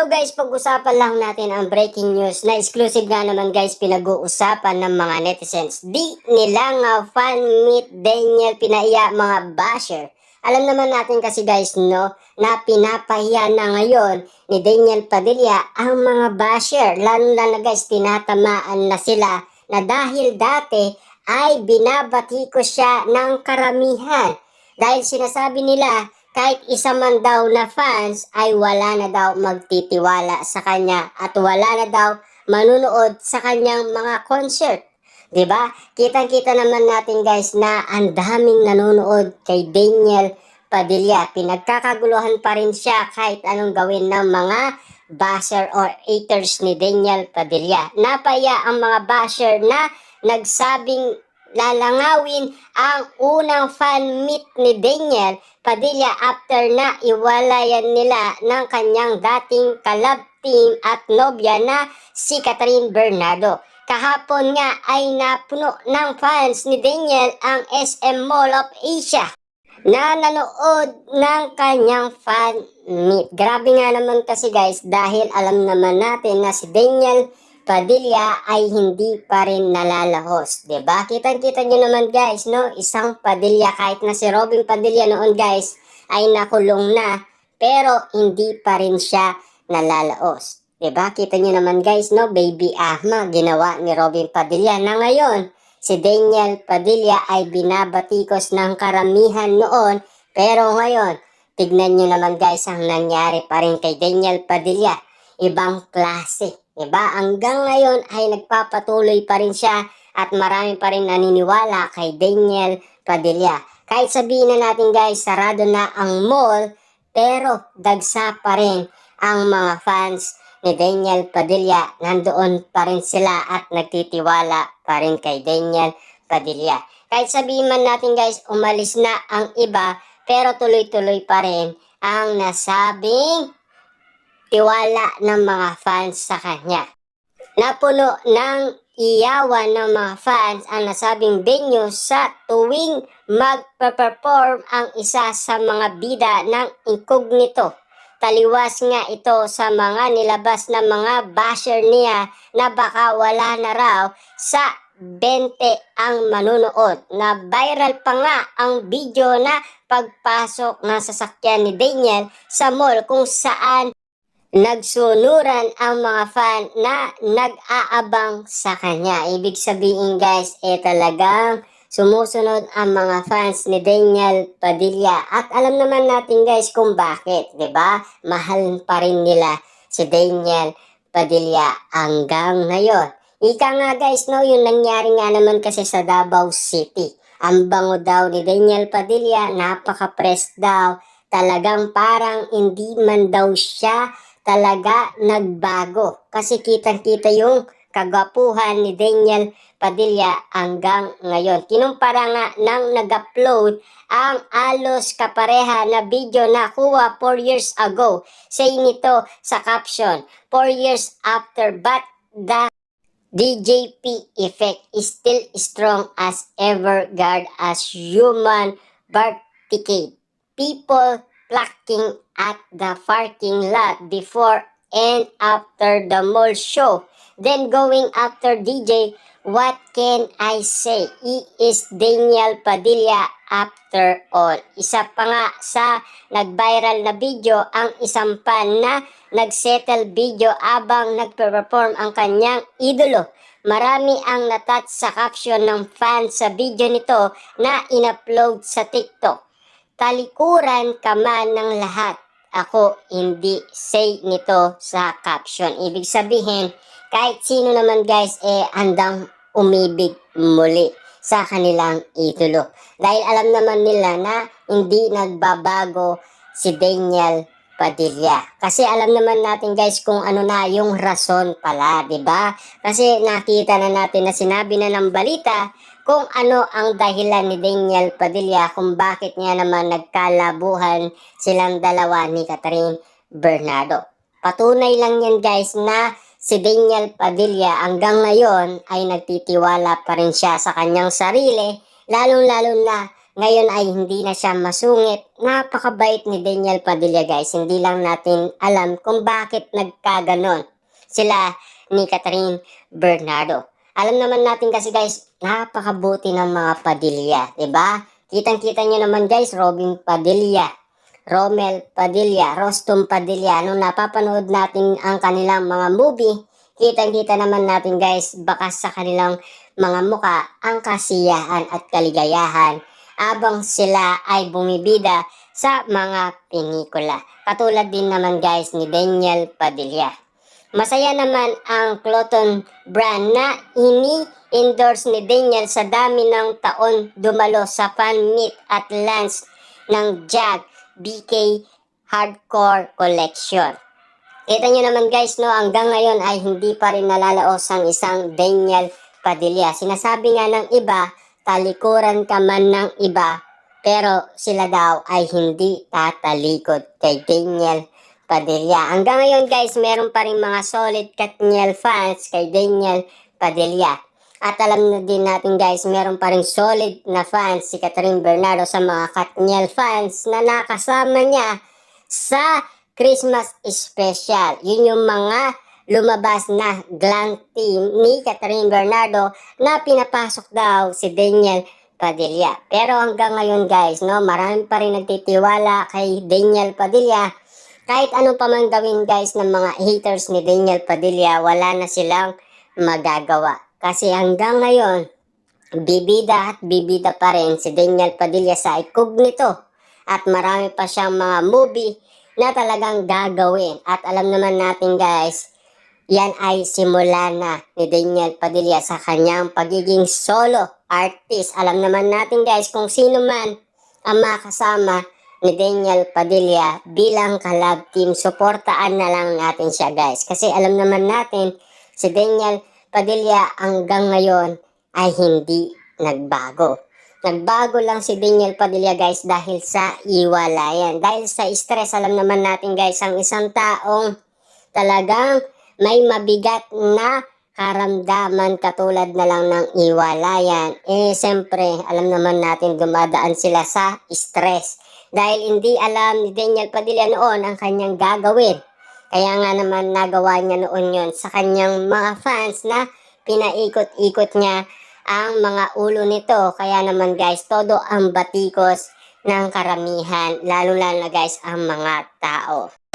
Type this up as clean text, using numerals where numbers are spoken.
guys, pag-usapan lang natin ang breaking news na exclusive nga naman guys pinag-uusapan ng mga netizens. Di nila nga fan meet Daniel pinaiya mga basher. Alam naman natin kasi guys no, na pinapahiya na ngayon ni Daniel Padilla ang mga basher. Lalo na guys, tinatamaan na sila na dahil dati ay binabati ko siya ng karamihan. Dahil sinasabi nila kahit isa man daw na fans ay wala na daw magtitiwala sa kanya at wala na daw manunood sa kanyang mga concert. 'Di ba? Kitang-kita naman natin guys na ang daming nanonood kay Daniel Padilla. Pinagkakaguluhan pa rin siya kahit anong gawin ng mga basher or haters ni Daniel Padilla. Napaya ang mga basher na nagsabing lalangawin ang unang fan meet ni Daniel Padilla after na iwalayan nila ng kanyang dating kalab team at nobya na si Catherine Bernardo. Kahapon nga ay napuno ng fans ni Daniel ang SM Mall of Asia na nanood ng kanyang fan meet. Grabe nga naman kasi guys dahil alam naman natin na si Daniel Padilla ay hindi pa rin nalalahos, 'di ba? Kitang-kita niyo naman guys, no? Isang Padilla kahit na si Robin Padilla noon guys ay nakulong na, pero hindi pa rin siya nalalaos. 'Di ba? Kita niyo naman guys, no? Baby Ahma ginawa ni Robin Padilla na ngayon si Daniel Padilla ay binabatikos ng karamihan noon, pero ngayon tignan niyo naman guys ang nangyari pa rin kay Daniel Padilla. Ibang klase. Diba? Hanggang ngayon ay nagpapatuloy pa rin siya at marami pa rin naniniwala kay Daniel Padilla. Kahit sabihin na natin guys, sarado na ang mall, pero dagsa pa rin ang mga fans ni Daniel Padilla. Nandoon pa rin sila at nagtitiwala pa rin kay Daniel Padilla. Kahit sabihin man natin guys, umalis na ang iba, pero tuloy-tuloy pa rin ang nasabing tiwala ng mga fans sa kanya. Napuno ng iyawan ng mga fans ang nasabing venue sa tuwing magpe-perform ang isa sa mga bida ng Incognito. Taliwas nga ito sa mga nilabas na mga basher niya na baka wala na raw sa 20 ang manunood. Na viral pa nga ang video na pagpasok ng sasakyan ni Daniel sa mall kung saan nagsunuran ang mga fan na nag-aabang sa kanya. Ibig sabihin guys, talagang sumusunod ang mga fans ni Daniel Padilla. At alam naman natin guys kung bakit, 'di ba? Mahal pa rin nila si Daniel Padilla hanggang ngayon. Ika nga guys, no, yung nangyari nga naman kasi sa Davao City. Ang bango daw ni Daniel Padilla, napaka-press daw. Talagang parang hindi man daw siya talaga nagbago. Kasi kitang-kita yung kagwapuhan ni Daniel Padilla hanggang ngayon. Kinumpara nga nang nag-upload ang alos kapareha na video na kuha 4 years ago. Say nito sa caption, 4 years after but the DJP effect is still strong as ever guard as human verticate. People flocking at the parking lot before and after the mall show. Then going after DJ, what can I say? He is Daniel Padilla after all. Isa pa nga sa nag-viral na video ang isang fan na nag-settle video abang nagpe-perform ang kanyang idolo. Marami ang natouch sa caption ng fan sa video nito na in-upload sa TikTok. Talikuran ka man ng lahat. Ako hindi, say nito sa caption. Ibig sabihin, kahit sino naman guys handang umibig muli sa kanilang idolo. Dahil alam naman nila na hindi nagbabago si Daniel Padilla. Kasi alam naman natin guys kung ano na yung rason pala, 'di ba? Kasi nakita na natin na sinabi na ng balita kung ano ang dahilan ni Daniel Padilla kung bakit niya naman nagkalabuhan silang dalawa ni Catherine Bernardo. Patunay lang yan guys na si Daniel Padilla hanggang ngayon ay nagtitiwala pa rin siya sa kanyang sarili, lalong-lalo na ngayon ay hindi na siya masungit. Napakabait ni Daniel Padilla guys. Hindi lang natin alam kung bakit nagkaganon sila ni Catherine Bernardo. Alam naman natin kasi guys, napakabuti ng mga Padilla, 'di ba? Kitang-kita niyo naman guys, Robin Padilla, Romel Padilla, Rostom Padilla. Nung napapanood natin ang kanilang mga movie, kitang-kita naman natin guys, bakas sa kanilang mga muka ang kasiyahan at kaligayahan abang sila ay bumibida sa mga pelikula. Katulad din naman guys ni Daniel Padilla. Masaya naman ang Cloton brand na ini-endorse ni Daniel sa dami ng taon dumalo sa fan meet at launch ng Jag BK Hardcore Collection. Kita nyo naman guys, no, hanggang ngayon ay hindi pa rin nalalaos ang isang Daniel Padilla. Sinasabi nga ng iba, talikuran ka man ng iba, pero sila daw ay hindi tatalikod kay Daniel Padilla. Hanggang ngayon guys, meron pa rin mga solid Katniel fans kay Daniel Padilla. At alam na din natin guys, meron pa rin solid na fans si Catherine Bernardo sa mga Katniel fans na nakasama niya sa Christmas special. Yun yung mga lumabas na glam team ni Catherine Bernardo na pinapasok daw si Daniel Padilla. Pero hanggang ngayon guys, no, marami pa rin nagtitiwala kay Daniel Padilla. Kahit ano pa man gawin guys ng mga haters ni Daniel Padilla, wala na silang magagawa. Kasi hanggang ngayon, bibida at bibida pa rin si Daniel Padilla sa Incognito. At marami pa siyang mga movie na talagang gagawin. At alam naman natin guys, yan ay simula na ni Daniel Padilla sa kanyang pagiging solo artist. Alam naman natin guys kung sino man ang makasama ni Daniel Padilla bilang collab team. Suportaan na lang natin siya guys. Kasi alam naman natin si Daniel Padilla hanggang ngayon ay hindi nagbago. Nagbago lang si Daniel Padilla guys dahil sa iwalayan. Dahil sa stress, alam naman natin guys, ang isang taong talagang may mabigat na karamdaman katulad na lang ng iwalayan. Siyempre, alam naman natin dumadaan sila sa stress. Dahil hindi alam ni Daniel Padilla noon ang kanyang gagawin. Kaya nga naman nagawa niya noon yon sa kanyang mga fans na pinaikot-ikot niya ang mga ulo nito. Kaya naman guys, todo ang batikos ng karamihan, lalo na guys ang mga tao.